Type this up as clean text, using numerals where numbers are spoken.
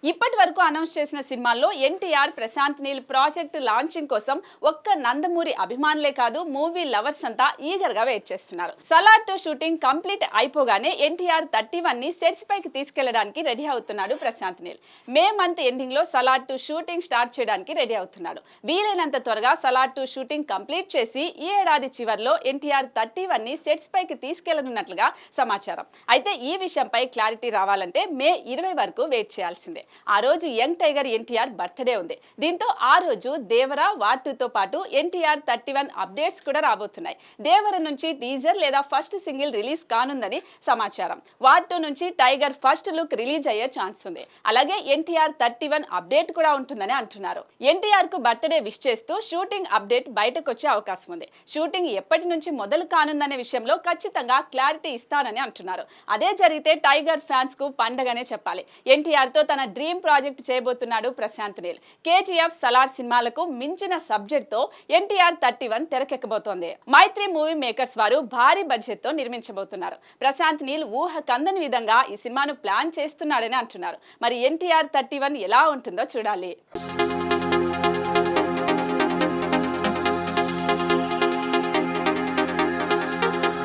ఇప్పటి వరకు అనౌన్స్ చేసిన సినిమాల్లో ఎన్టీఆర్, ప్రశాంత్ నీల్ ప్రాజెక్ట్ లాంచింగ్ కోసం ఒక్క నందమూరి అభిమానులే కాదు మూవీ లవర్స్ అంతా ఈగర్ గా వెయిట్ చేస్తున్నారు. సలార్ 2 షూటింగ్ కంప్లీట్ అయిపోగానే ఎన్టీఆర్ 31 ని సెట్స్ పైకి తీసుకెళ్లడానికి రెడీ అవుతున్నాడు Prashanth Neel. May month ending లో సలార్ 2 షూటింగ్ స్టార్ట్ చేయడానికి రెడీ అవుతున్నాడు. వీలైనంత త్వరగా సలార్ 2 షూటింగ్ కంప్లీట్ చేసి ఈ ఏడాది చివర్లో ఎన్టీఆర్ 31 ని సెట్స్ పైకి తీసుకెళ్లనున్నట్లుగా సమాచారం. అయితే ఈ విషయంపై క్లారిటీ రావాలంటే మే 20 వరకు వెయిట్ చేయాల్సిందే. ఆ రోజు యంగ్ టైగర్ ఎన్టీఆర్ బర్త్డే ఉంది. దీంతో ఆ రోజు దేవరా వార్ 2 తో పాటు ఎన్టీఆర్ 31 అప్డేట్స్ కూడా రాబోతున్నాయి. దేవర నుంచి టీజర్ లేదా ఫస్ట్ సింగిల్ రిలీజ్ కానుందని సమాచారం. వార్ 2 నుంచి టైగర్ ఫస్ట్ లుక్ రిలీజ్ అయ్యే ఛాన్స్ ఉంది. అలాగే ఎన్టీఆర్ 31 అప్డేట్ కూడా ఉంటుందని అంటున్నారు. ఎన్టీఆర్ కు బర్త్డే విష్ చేస్తూ షూటింగ్ అప్డేట్ బయటకు వచ్చే అవకాశం ఉంది. షూటింగ్ ఎప్పటి నుంచి మొదలు కానుందనే విషయంలో ఖచ్చితంగా క్లారిటీ ఇస్తానని అంటున్నారు. అదే జరిగితే టైగర్ ఫ్యాన్స్ కు పండగనే చెప్పాలి. ఎన్టీఆర్ తో తన డ్రీమ్ ప్రాజెక్ట్ చేయబోతున్నాడు ప్రశాంత్ నీల్. కేజీఎఫ్, సలార్ సినిమాలకు మించిన సబ్జెక్ట్ తో ఎన్టీఆర్ 31 తెరకెక్కబోతోంది. మైత్రి మూవీ మేకర్స్ వారు భారీ బడ్జెట్ తో నిర్మించబోతున్నారు. ప్రశాంత్ నీల్ ఊహ కందని విధంగా ఈ సినిమాను ప్లాన్ చేస్తున్నాడని అంటున్నారు. మరి ఎన్టీఆర్ 31 ఎలా ఉంటుందో చూడాలి.